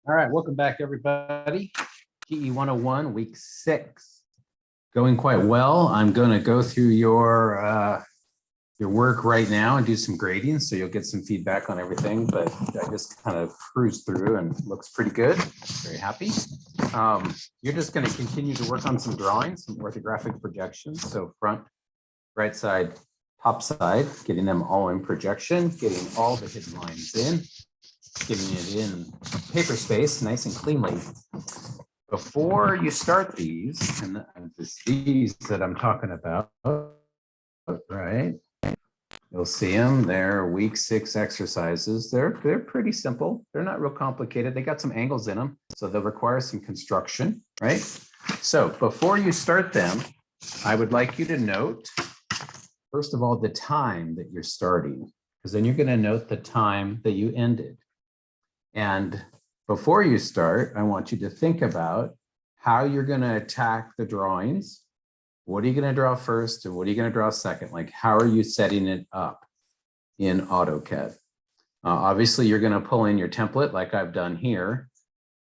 All right, welcome back, everybody. GE101, week 6. Going quite well. I'm going to go through your work right now and do some grading, so you'll get some feedback on everything. But I just kind of cruised through and looks pretty good. Very happy. You're just going to continue to work on some drawings, some orthographic projections. So front, right side, top side, getting them all in projection, getting all the hidden lines in, getting it in paper space nice and cleanly. Before you start these, and it's these that I'm talking about, right? You'll see them. They're week 6 exercises. They're pretty simple. They're not real complicated. They got some angles in them, so they'll require some construction, right? So before you start them, I would like you to note, first of all, the time that you're starting, because then you're going to note the time that you ended. And before you start, I want you to think about how you're going to attack the drawings. What are you going to draw first and what are you going to draw second? Like, how are you setting it up in Autocad? Obviously, you're going to pull in your template like I've done here.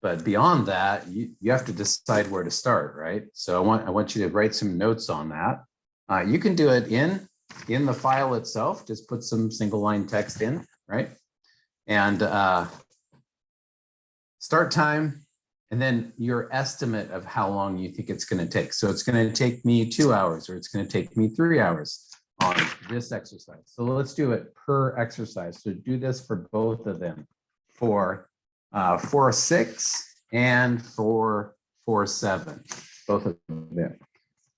But beyond that, you have to decide where to start, right? So I want you to write some notes on that. You can do it in the file itself. Just put some single line text in, right? And start time, and then your estimate of how long you think it's going to take. So it's going to take me 2 hours, or it's going to take me 3 hours on this exercise. So let's do it per exercise. So do this for both of them, for 4-6 and for 4-7, both of them.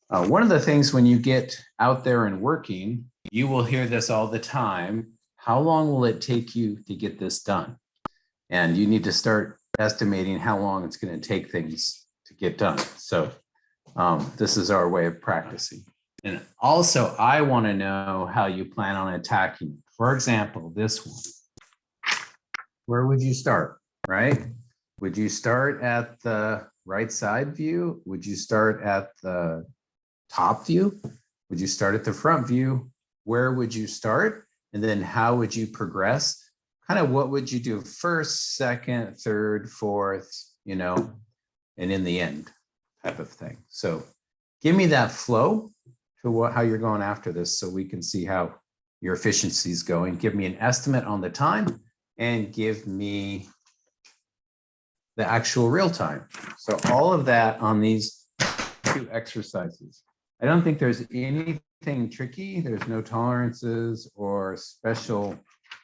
One of the things when you get out there and working, you will hear this all the time. How long will it take you to get this done? And you need to start estimating how long it's going to take things to get done. So this is our way of practicing. And also, I want to know how you plan on attacking. For example, this one. Where would you start, right? Would you start at the right side view? Would you start at the top view? Would you start at the front view? Where would you start? And then how would you progress? Kind of what would you do first, second, third, fourth, you know, and in the end type of thing. So give me that flow to how you're going after this so we can see how your efficiency is going. Give me an estimate on the time and give me the actual real time. So all of that on these 2 exercises. I don't think there's anything tricky. There's no tolerances or special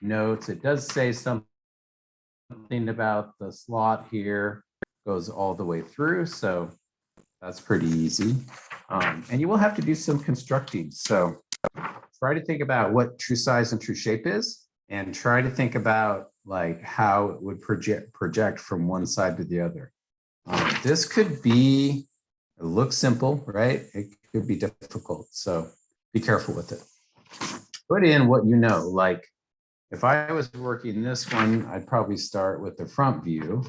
notes. It does say something about the slot here goes all the way through, so that's pretty easy. And you will have to do some constructing. So try to think about what true size and true shape is, and try to think about like how it would project from one side to the other. This could be, it looks simple, right? It could be difficult, so be careful with it. Put in what you know, like if I was working this one, I'd probably start with the front view,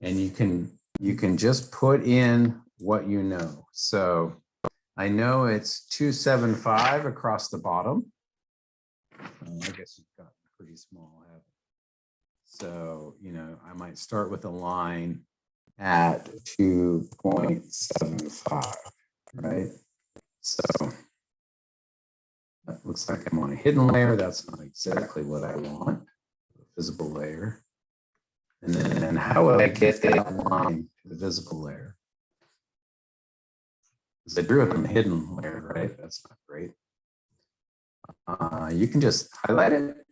and you can just put in what you know. So I know it's 275 across the bottom. I guess you've got pretty small. So, you know, I might start with a line at 2.75, right? So that looks like I'm on a hidden layer. That's not exactly what I want. A visible layer. And then how would I get that line to the visible layer? Because I drew it on the hidden layer, right? That's not great. You can just highlight it,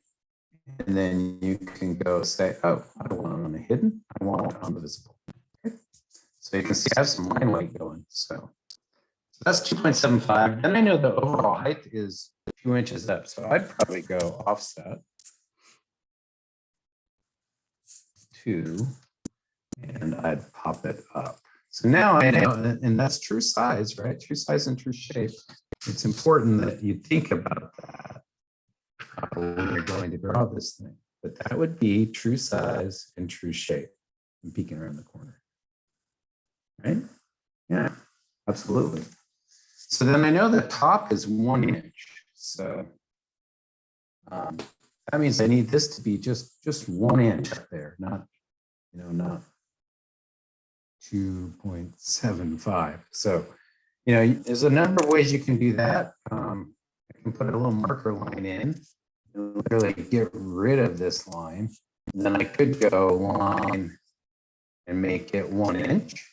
and then you can go say, oh, I don't want it on the hidden. I want it on the visible. Okay. So you can see I have some line weight going. So that's 2.75. And I know the overall height is 2 inches up. So I'd probably go offset 2, and I'd pop it up. So now I know, and that's true size, right? True size and true shape. It's important that you think about that when you're going to draw this thing. But that would be true size and true shape. I'm peeking around the corner. Right? Yeah, absolutely. So then I know the top is 1 inch. So that means I need this to be just 1 inch up there, not, you know, not 2.75. So, you know, there's a number of ways you can do that. I can put a little marker line in and literally get rid of this line. And then I could go line and make it 1 inch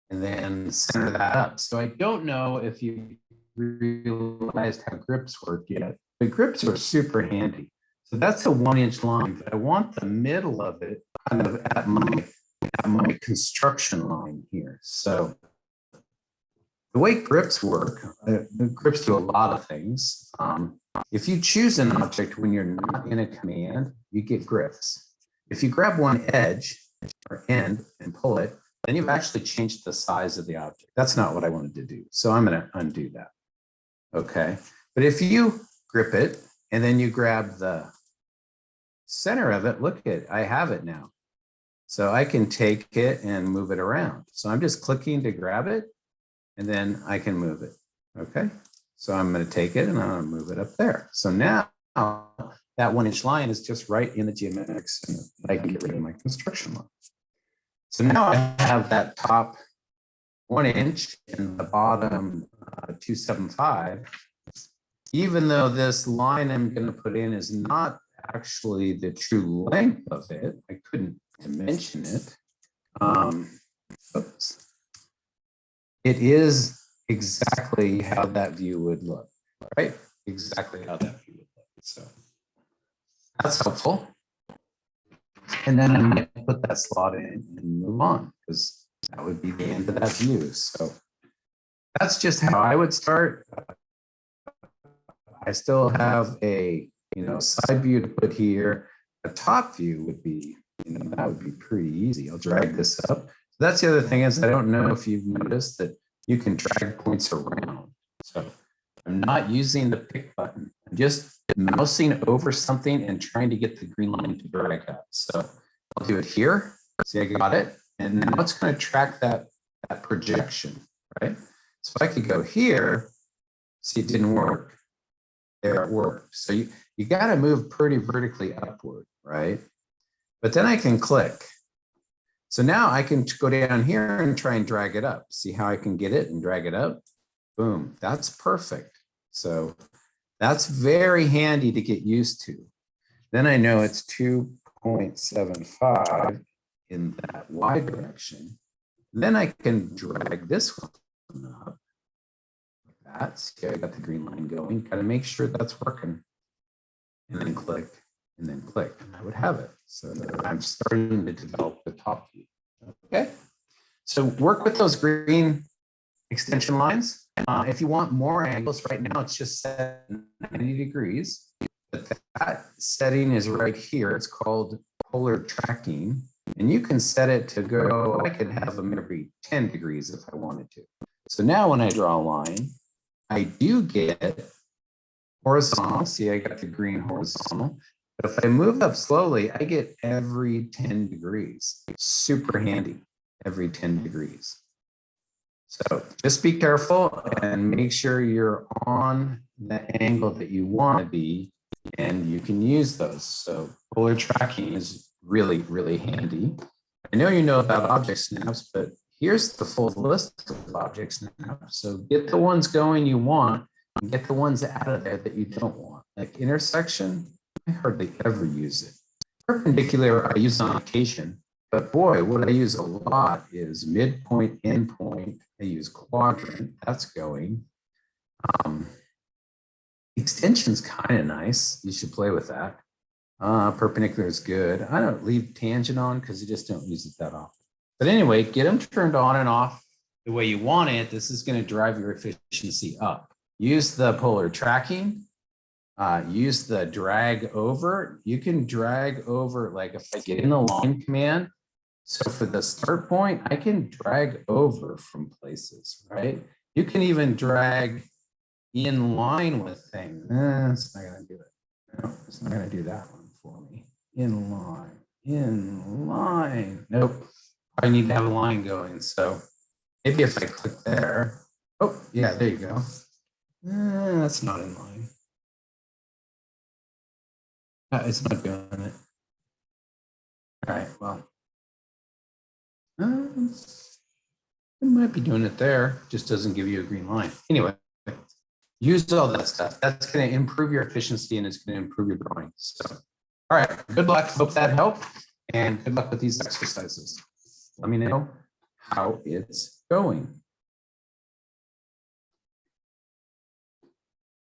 and then center that up. So I don't know if you realized how grips work yet, but grips are super handy. So that's a 1 inch line, but I want the middle of it kind of at my construction line here. So the way grips work, the grips do a lot of things. If you choose an object when you're not in a command, you get grips. If you grab one edge or end and pull it, then you've actually changed the size of the object. That's not what I wanted to do. So I'm going to undo that. Okay. But if you grip it and then you grab the center of it, look at it, I have it now. So I can take it and move it around. So I'm just clicking to grab it and then I can move it. Okay. So I'm going to take it and I'm going to move it up there. So now that 1 inch line is just right in the geometric center. I can get rid of my construction line. So now I have that top 1 inch and the bottom 275. Even though this line I'm going to put in is not actually the true length of it, I couldn't dimension it. Oops. It is exactly how that view would look, right? Exactly how that view would look. So that's helpful. And then I might put that slot in and move on because that would be the end of that view. So that's just how I would start. I still have a, side view to put here. A top view would be, that would be pretty easy. I'll drag this up. So that's the other thing is I don't know if you've noticed that you can drag points around. So I'm not using the pick button. I'm just mousing over something and trying to get the green line to drag up. So I'll do it here. See, I got it. And now it's going to track that projection, right? So I could go here. See, it didn't work. There it worked. So you got to move pretty vertically upward, right? But then I can click. So now I can go down here and try and drag it up. See how I can get it and drag it up? Boom, that's perfect. So that's very handy to get used to. Then I know it's 2.75 in that Y direction. Then I can drag this one up. Like that. See, I got the green line going. Got to make sure that's working. And then click, and then click, and I would have it. So I'm starting to develop the top view. Okay. So work with those green extension lines. If you want more angles, right now it's just set 90 degrees. But that setting is right here. It's called polar tracking. And you can set it to go, I could have them every 10 degrees if I wanted to. So now when I draw a line, I do get horizontal. See, I got the green horizontal. But if I move up slowly, I get every 10 degrees. Super handy, every 10 degrees. So just be careful and make sure you're on the angle that you want to be, and you can use those. So polar tracking is really, really handy. I know you know about object snaps, but here's the full list of object snaps. So get the ones going you want and get the ones out of there that you don't want. Like intersection, I hardly ever use it. Perpendicular, I use on occasion. But boy, what I use a lot is midpoint, endpoint. I use quadrant, that's going. Extension's kind of nice. You should play with that. Perpendicular is good. I don't leave tangent on because you just don't use it that often. But anyway, get them turned on and off the way you want it. This is going to drive your efficiency up. Use the polar tracking. Use the drag over. You can drag over, like if I get in the line command. So for the start point, I can drag over from places, right? You can even drag in line with things. It's not going to do it. No, it's not going to do that one for me. In line. Nope. I need to have a line going. So maybe if I click there. Oh, yeah, there you go. That's not in line. It's not doing it. All right, well. It might be doing it there, just doesn't give you a green line. Anyway, use all that stuff. That's going to improve your efficiency and it's going to improve your drawing. So, all right, good luck. Hope that helped. And good luck with these exercises. Let me know how it's going.